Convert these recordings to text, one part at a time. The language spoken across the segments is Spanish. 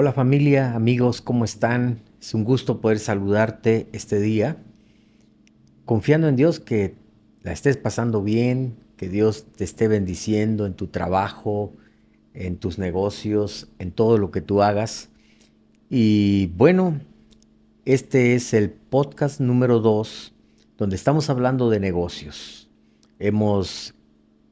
Hola familia, amigos, ¿cómo están? Es un gusto poder saludarte este día, confiando en Dios que la estés pasando bien, que Dios te esté bendiciendo en tu trabajo, en tus negocios, en todo lo que tú hagas. Y bueno, este es el podcast número 2, donde estamos hablando de negocios. Hemos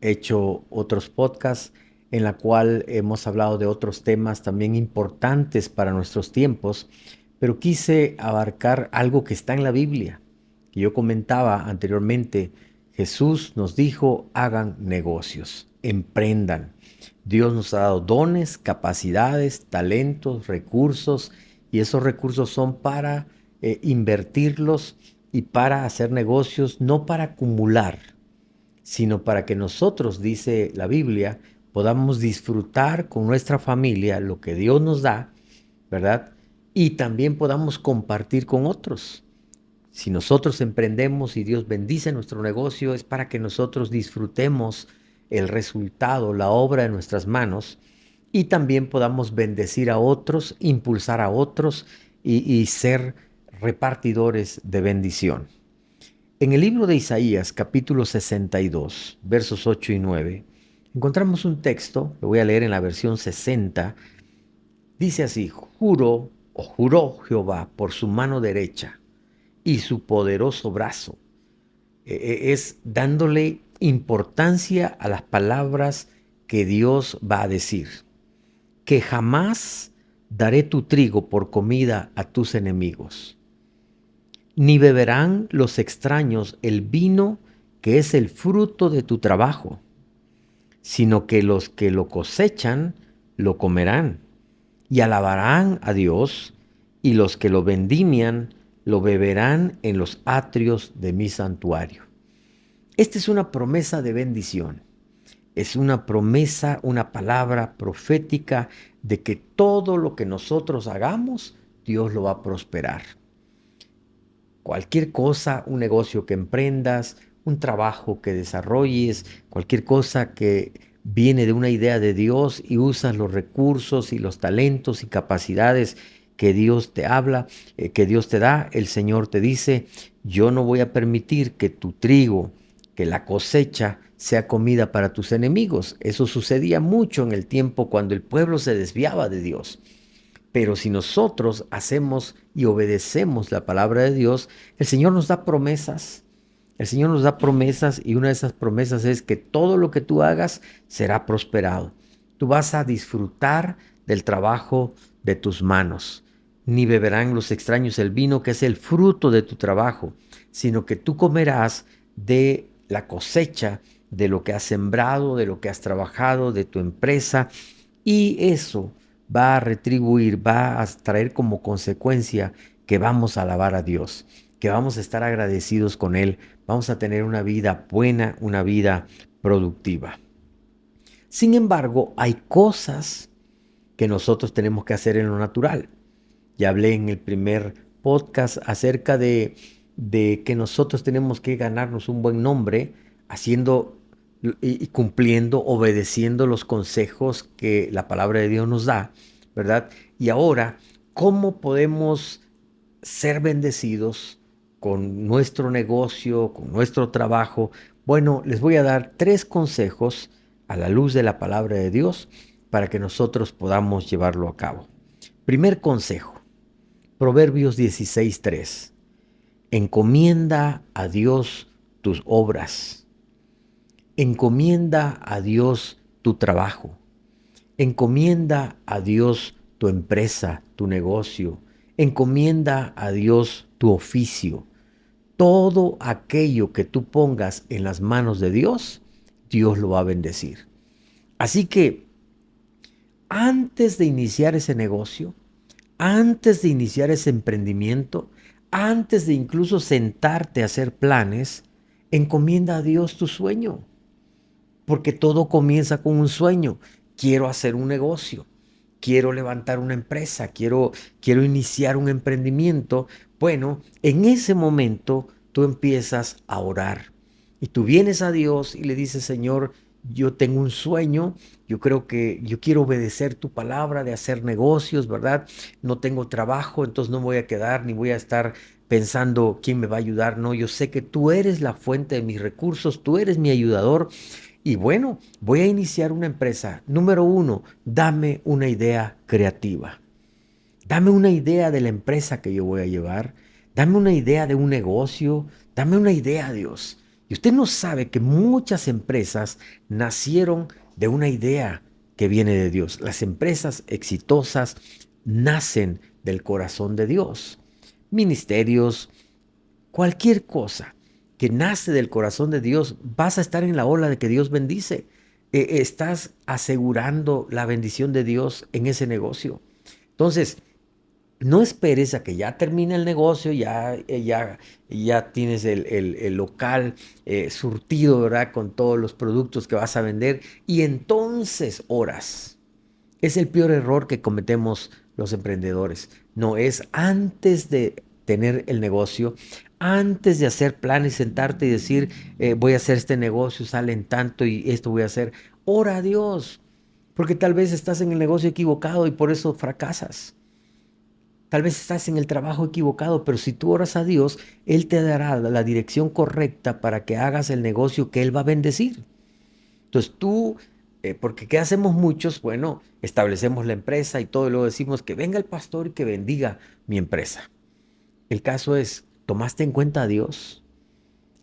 hecho otros podcasts en la cual hemos hablado de otros temas también importantes para nuestros tiempos, pero quise abarcar algo que está en la Biblia, que yo comentaba anteriormente. Jesús nos dijo, hagan negocios, emprendan. Dios nos ha dado dones, capacidades, talentos, recursos, y esos recursos son para invertirlos y para hacer negocios, no para acumular, sino para que nosotros, dice la Biblia, podamos disfrutar con nuestra familia lo que Dios nos da, ¿verdad? Y también podamos compartir con otros. Si nosotros emprendemos y Dios bendice nuestro negocio, es para que nosotros disfrutemos el resultado, la obra de nuestras manos, y también podamos bendecir a otros, impulsar a otros y ser repartidores de bendición. En el libro de Isaías, capítulo 62, versos 8 y 9, encontramos un texto, lo voy a leer en la versión 60, dice así: juró o juró Jehová por su mano derecha y su poderoso brazo. Es dándole importancia a las palabras que Dios va a decir, que jamás daré tu trigo por comida a tus enemigos, ni beberán los extraños el vino que es el fruto de tu trabajo, sino que los que lo cosechan lo comerán y alabarán a Dios, y los que lo vendimian lo beberán en los atrios de mi santuario. Esta es una promesa de bendición. Es una promesa, una palabra profética de que todo lo que nosotros hagamos, Dios lo va a prosperar. Cualquier cosa, un negocio que emprendas, un trabajo que desarrolles, cualquier cosa que viene de una idea de Dios y usas los recursos y los talentos y capacidades que Dios te habla, que Dios te da, el Señor te dice: yo no voy a permitir que tu trigo, que la cosecha sea comida para tus enemigos. Eso sucedía mucho en el tiempo cuando el pueblo se desviaba de Dios. Pero si nosotros hacemos y obedecemos la palabra de Dios, el Señor nos da promesas. El Señor nos da promesas, y una de esas promesas es que todo lo que tú hagas será prosperado. Tú vas a disfrutar del trabajo de tus manos. Ni beberán los extraños el vino que es el fruto de tu trabajo, sino que tú comerás de la cosecha, de lo que has sembrado, de lo que has trabajado, de tu empresa, y eso va a retribuir, va a traer como consecuencia que vamos a alabar a Dios, que vamos a estar agradecidos con Él, vamos a tener una vida buena, una vida productiva. Sin embargo, hay cosas que nosotros tenemos que hacer en lo natural. Ya hablé en el primer podcast acerca de que nosotros tenemos que ganarnos un buen nombre haciendo y cumpliendo, obedeciendo los consejos que la palabra de Dios nos da, ¿verdad? Y ahora, ¿cómo podemos ser bendecidos con nuestro negocio, con nuestro trabajo? Bueno, les voy a dar 3 consejos a la luz de la palabra de Dios para que nosotros podamos llevarlo a cabo. Primer consejo, Proverbios 16:3. Encomienda a Dios tus obras. Encomienda a Dios tu trabajo. Encomienda a Dios tu empresa, tu negocio. Encomienda a Dios tu oficio. Todo aquello que tú pongas en las manos de Dios, Dios lo va a bendecir. Así que antes de iniciar ese negocio, antes de iniciar ese emprendimiento, antes de incluso sentarte a hacer planes, encomienda a Dios tu sueño, porque todo comienza con un sueño. Quiero hacer un negocio, quiero levantar una empresa, quiero iniciar un emprendimiento. Bueno, en ese momento tú empiezas a orar y tú vienes a Dios y le dices: Señor, yo tengo un sueño, yo creo que yo quiero obedecer tu palabra de hacer negocios, ¿verdad? No tengo trabajo, entonces no me voy a quedar ni voy a estar pensando quién me va a ayudar. No, yo sé que tú eres la fuente de mis recursos, tú eres mi ayudador. Y bueno, voy a iniciar una empresa. Número uno, dame una idea creativa. Dame una idea de la empresa que yo voy a llevar. Dame una idea de un negocio. Dame una idea, Dios. Y usted no sabe que muchas empresas nacieron de una idea que viene de Dios. Las empresas exitosas nacen del corazón de Dios. Ministerios, cualquier cosa que nace del corazón de Dios, vas a estar en la ola de que Dios bendice. Estás asegurando la bendición de Dios en ese negocio. Entonces, no esperes a que ya termine el negocio, ya tienes el local surtido, ¿verdad? Con todos los productos que vas a vender y entonces oras. Es el peor error que cometemos los emprendedores. No, es antes de tener el negocio, antes de hacer planes, sentarte y decir, voy a hacer este negocio, salen tanto y esto voy a hacer. Ora a Dios, porque tal vez estás en el negocio equivocado y por eso fracasas. Tal vez estás en el trabajo equivocado, pero si tú oras a Dios, Él te dará la dirección correcta para que hagas el negocio que Él va a bendecir. Entonces tú, porque ¿qué hacemos muchos? Bueno, establecemos la empresa y todo, y luego decimos que venga el pastor y que bendiga mi empresa. El caso es, ¿tomaste en cuenta a Dios?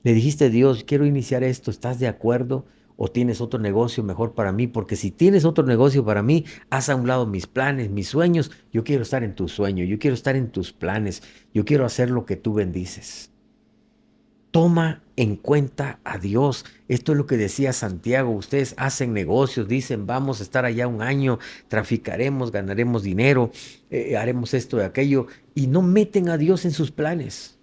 Le dijiste a Dios, quiero iniciar esto, ¿estás de acuerdo? ¿O tienes otro negocio mejor para mí? Porque si tienes otro negocio para mí, haz a un lado mis planes, mis sueños. Yo quiero estar en tu sueño, yo quiero estar en tus planes, yo quiero hacer lo que tú bendices. Toma en cuenta a Dios. Esto es lo que decía Santiago. Ustedes hacen negocios, dicen, vamos a estar allá un año, traficaremos, ganaremos dinero, haremos esto y aquello, y no meten a Dios en sus planes.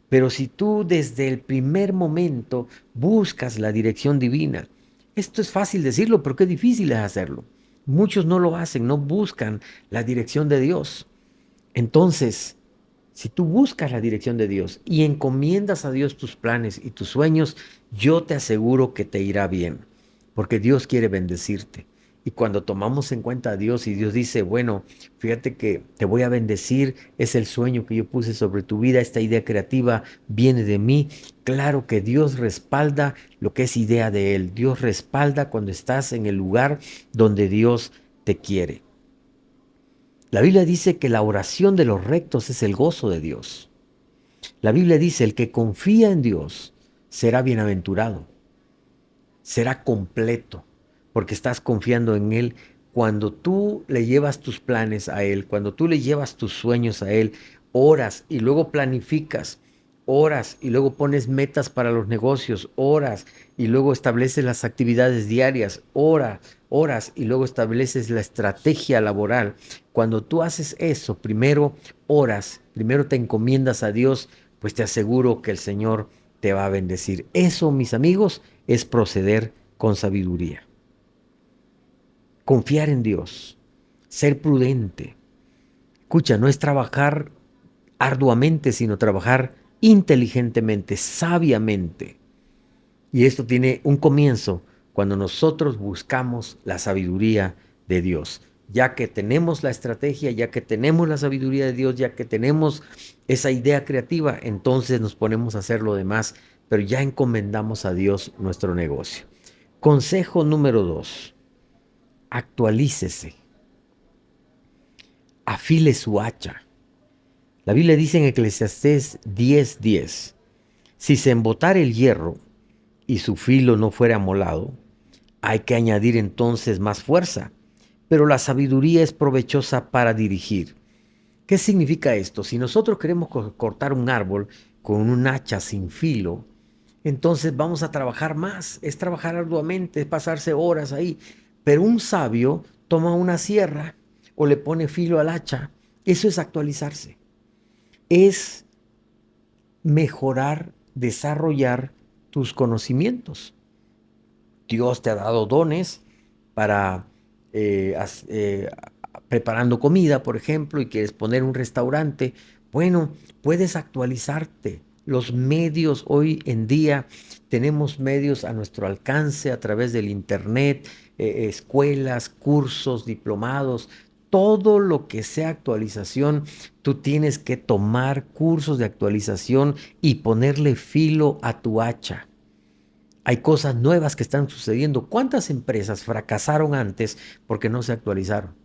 Pero si tú desde el primer momento buscas la dirección divina, esto es fácil decirlo, pero qué difícil es hacerlo. Muchos no lo hacen, no buscan la dirección de Dios. Entonces, si tú buscas la dirección de Dios y encomiendas a Dios tus planes y tus sueños, yo te aseguro que te irá bien, porque Dios quiere bendecirte. Y cuando tomamos en cuenta a Dios y Dios dice, bueno, fíjate que te voy a bendecir, es el sueño que yo puse sobre tu vida, esta idea creativa viene de mí. Claro que Dios respalda lo que es idea de Él. Dios respalda cuando estás en el lugar donde Dios te quiere. La Biblia dice que la oración de los rectos es el gozo de Dios. La Biblia dice, el que confía en Dios será bienaventurado, será completo, porque estás confiando en Él. Cuando tú le llevas tus planes a Él, cuando tú le llevas tus sueños a Él, oras y luego planificas, oras y luego pones metas para los negocios, oras y luego estableces las actividades diarias, oras y luego estableces la estrategia laboral. Cuando tú haces eso, primero oras, primero te encomiendas a Dios, pues te aseguro que el Señor te va a bendecir. Eso, mis amigos, es proceder con sabiduría. Confiar en Dios, ser prudente. Escucha, no es trabajar arduamente, sino trabajar inteligentemente, sabiamente. Y esto tiene un comienzo cuando nosotros buscamos la sabiduría de Dios. Ya que tenemos la estrategia, ya que tenemos la sabiduría de Dios, ya que tenemos esa idea creativa, entonces nos ponemos a hacer lo demás, pero ya encomendamos a Dios nuestro negocio. Consejo número 2, actualícese, afile su hacha. La Biblia dice en Eclesiastés 10:10, si se embotara el hierro y su filo no fuera amolado, hay que añadir entonces más fuerza, pero la sabiduría es provechosa para dirigir. ¿Qué significa esto? Si nosotros queremos cortar un árbol con un hacha sin filo, entonces vamos a trabajar más, es trabajar arduamente, es pasarse horas ahí. Pero un sabio toma una sierra o le pone filo al hacha. Eso es actualizarse. Es mejorar, desarrollar tus conocimientos. Dios te ha dado dones para preparando comida, por ejemplo, y quieres poner un restaurante. Bueno, puedes actualizarte, Los medios hoy en día, tenemos medios a nuestro alcance a través del internet, escuelas, cursos, diplomados, todo lo que sea actualización, tú tienes que tomar cursos de actualización y ponerle filo a tu hacha. Hay cosas nuevas que están sucediendo. ¿Cuántas empresas fracasaron antes porque no se actualizaron?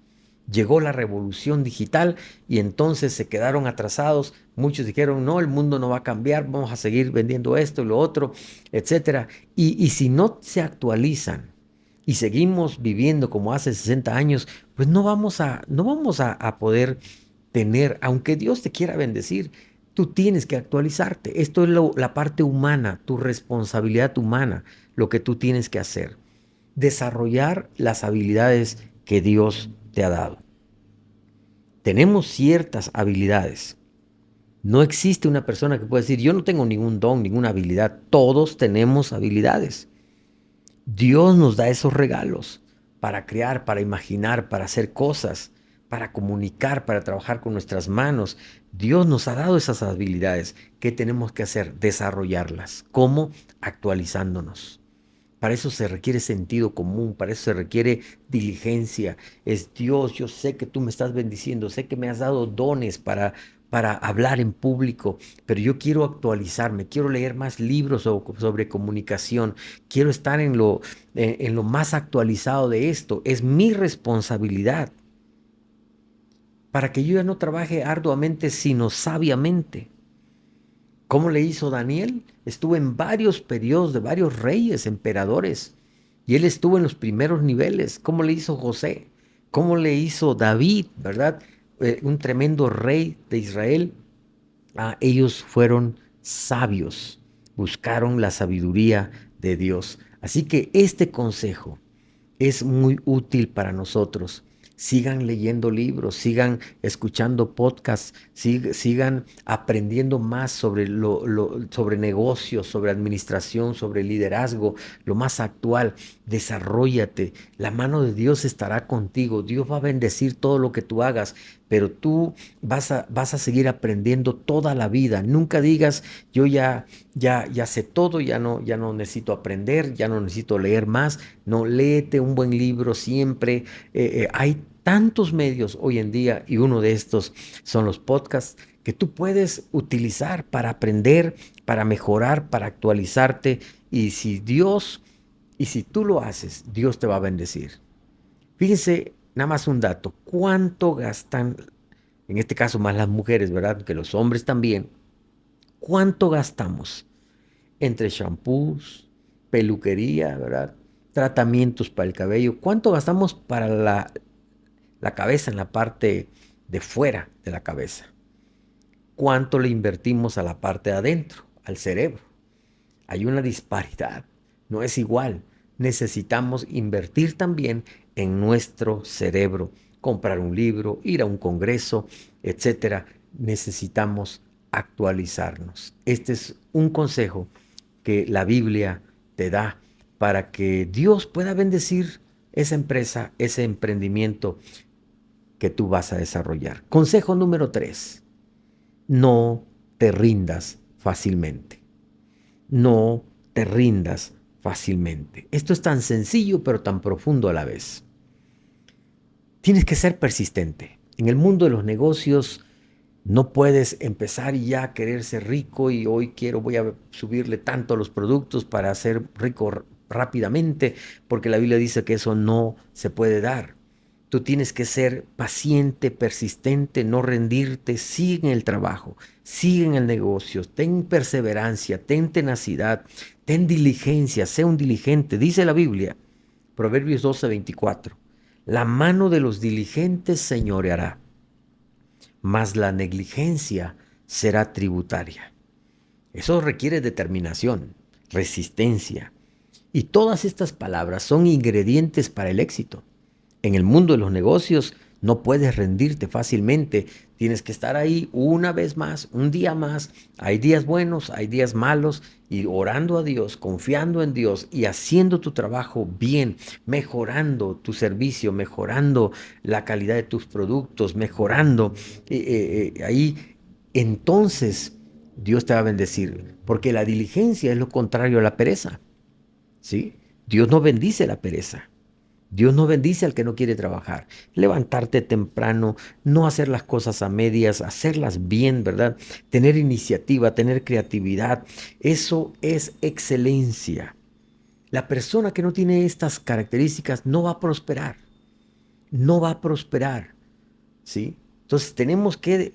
Llegó la revolución digital y entonces se quedaron atrasados. Muchos dijeron, no, el mundo no va a cambiar, vamos a seguir vendiendo esto y lo otro, etcétera. Y si no se actualizan y seguimos viviendo como hace 60 años, pues no vamos a poder tener, aunque Dios te quiera bendecir, tú tienes que actualizarte. Esto es la parte humana, tu responsabilidad humana, lo que tú tienes que hacer. Desarrollar las habilidades que Dios te ha dado. Tenemos ciertas habilidades. No existe una persona que pueda decir, yo no tengo ningún don, ninguna habilidad. Todos tenemos habilidades. Dios nos da esos regalos para crear, para imaginar, para hacer cosas, para comunicar, para trabajar con nuestras manos. Dios nos ha dado esas habilidades. ¿Qué tenemos que hacer? Desarrollarlas. ¿Cómo? Actualizándonos. Para eso se requiere sentido común, para eso se requiere diligencia. Es Dios, yo sé que tú me estás bendiciendo, sé que me has dado dones para hablar en público, pero yo quiero actualizarme, quiero leer más libros sobre comunicación, quiero estar en lo más actualizado de esto. Es mi responsabilidad para que yo ya no trabaje arduamente, sino sabiamente. ¿Cómo le hizo Daniel? Estuvo en varios periodos de varios reyes, emperadores, y él estuvo en los primeros niveles. ¿Cómo le hizo José? ¿Cómo le hizo David, verdad? Un tremendo rey de Israel. Ellos fueron sabios, buscaron la sabiduría de Dios. Así que este consejo es muy útil para nosotros. Sigan leyendo libros, sigan escuchando podcasts, sigan aprendiendo más sobre negocios, sobre administración, sobre liderazgo, lo más actual. Desarróllate. La mano de Dios estará contigo. Dios va a bendecir todo lo que tú hagas, pero tú vas a seguir aprendiendo toda la vida. Nunca digas, yo ya sé todo, ya no necesito aprender, ya no necesito leer más. No, léete un buen libro siempre. Hay tantos medios hoy en día y uno de estos son los podcasts que tú puedes utilizar para aprender, para mejorar, para actualizarte. Y si tú lo haces, Dios te va a bendecir. Fíjense, nada más un dato, ¿cuánto gastan, en este caso más las mujeres, ¿verdad? Que los hombres también, cuánto gastamos entre shampoos, peluquería, ¿verdad? Tratamientos para el cabello. ¿Cuánto gastamos para la cabeza, en la parte de fuera de la cabeza? ¿Cuánto le invertimos a la parte de adentro, al cerebro? Hay una disparidad, no es igual. Necesitamos invertir también en nuestro cerebro, comprar un libro, ir a un congreso, etcétera. Necesitamos actualizarnos. Este es un consejo que la Biblia te da para que Dios pueda bendecir esa empresa, ese emprendimiento que tú vas a desarrollar. Consejo número 3. No te rindas fácilmente. No te rindas fácilmente. Esto es tan sencillo pero tan profundo a la vez. Tienes que ser persistente. En el mundo de los negocios no puedes empezar y ya querer ser rico y hoy voy a subirle tanto a los productos para ser rico rápidamente, porque la Biblia dice que eso no se puede dar. Tú tienes que ser paciente, persistente, no rendirte, sigue en el trabajo, sigue en el negocio, ten perseverancia, ten tenacidad, ten diligencia, sé un diligente. Dice la Biblia, Proverbios 12:24, la mano de los diligentes señoreará, mas la negligencia será tributaria. Eso requiere determinación, resistencia. Y todas estas palabras son ingredientes para el éxito. En el mundo de los negocios no puedes rendirte fácilmente. Tienes que estar ahí una vez más, un día más. Hay días buenos, hay días malos, y orando a Dios, confiando en Dios y haciendo tu trabajo bien, mejorando tu servicio, mejorando la calidad de tus productos, mejorando ahí. Entonces Dios te va a bendecir, porque la diligencia es lo contrario a la pereza, ¿sí? Dios no bendice la pereza. Dios no bendice al que no quiere trabajar. Levantarte temprano, no hacer las cosas a medias, hacerlas bien, ¿verdad? Tener iniciativa, tener creatividad, eso es excelencia. La persona que no tiene estas características no va a prosperar, no va a prosperar, ¿sí? Entonces tenemos que,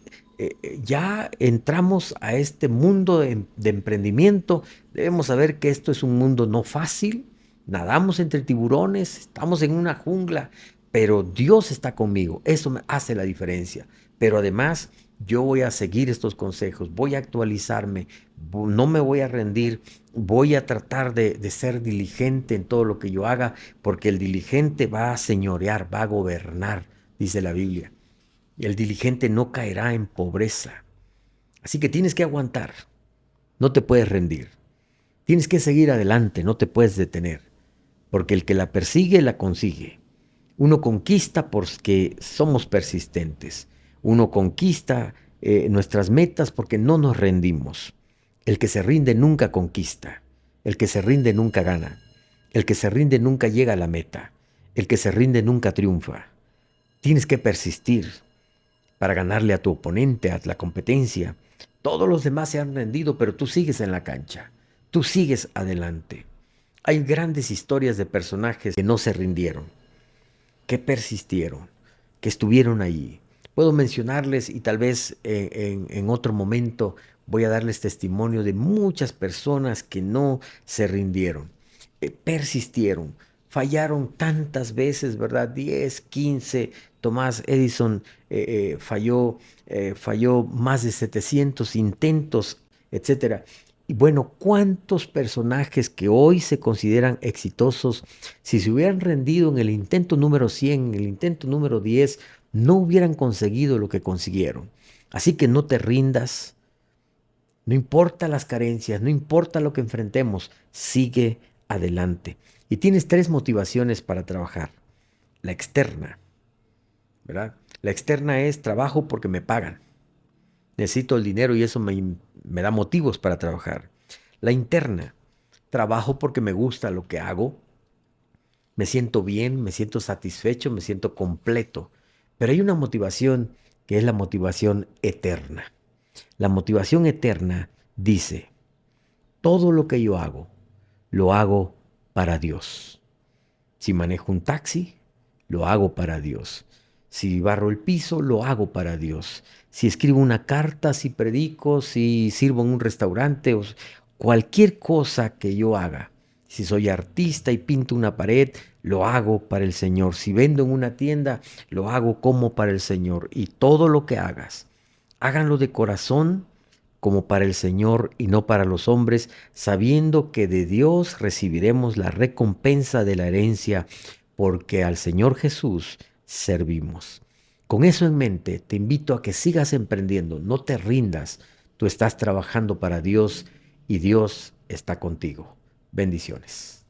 ya entramos a este mundo de emprendimiento, debemos saber que esto es un mundo no fácil, nadamos entre tiburones, estamos en una jungla, pero Dios está conmigo, eso me hace la diferencia. Pero además yo voy a seguir estos consejos, voy a actualizarme, no me voy a rendir, voy a tratar de ser diligente en todo lo que yo haga, porque el diligente va a señorear, va a gobernar, dice la Biblia. Y el diligente no caerá en pobreza. Así que tienes que aguantar, no te puedes rendir. Tienes que seguir adelante, no te puedes detener, porque el que la persigue, la consigue. Uno conquista porque somos persistentes. Uno conquista nuestras metas porque no nos rendimos. El que se rinde nunca conquista. El que se rinde nunca gana. El que se rinde nunca llega a la meta. El que se rinde nunca triunfa. Tienes que persistir para ganarle a tu oponente, a la competencia. Todos los demás se han rendido, pero tú sigues en la cancha. Tú sigues adelante. Hay grandes historias de personajes que no se rindieron, que persistieron, que estuvieron allí. Puedo mencionarles y tal vez en otro momento voy a darles testimonio de muchas personas que no se rindieron, persistieron, fallaron tantas veces, ¿verdad? 10, 15. Tomás Edison falló más de 700 intentos, etcétera. Y bueno, ¿cuántos personajes que hoy se consideran exitosos, si se hubieran rendido en el intento número 100, en el intento número 10, no hubieran conseguido lo que consiguieron? Así que no te rindas, no importa las carencias, no importa lo que enfrentemos, sigue adelante. Y tienes tres motivaciones para trabajar. La externa, ¿verdad? La externa es trabajo porque me pagan. Necesito el dinero y eso me da motivos para trabajar. La interna, trabajo porque me gusta lo que hago, me siento bien, me siento satisfecho, me siento completo. Pero hay una motivación que es la motivación eterna. La motivación eterna dice, todo lo que yo hago, lo hago para Dios. Si manejo un taxi, lo hago para Dios. Si barro el piso, lo hago para Dios. Si escribo una carta, si predico, si sirvo en un restaurante, cualquier cosa que yo haga. Si soy artista y pinto una pared, lo hago para el Señor. Si vendo en una tienda, lo hago como para el Señor. Y todo lo que hagas, háganlo de corazón como para el Señor y no para los hombres, sabiendo que de Dios recibiremos la recompensa de la herencia, porque al Señor Jesús servimos. Con eso en mente, te invito a que sigas emprendiendo, no te rindas. Tú estás trabajando para Dios y Dios está contigo. Bendiciones.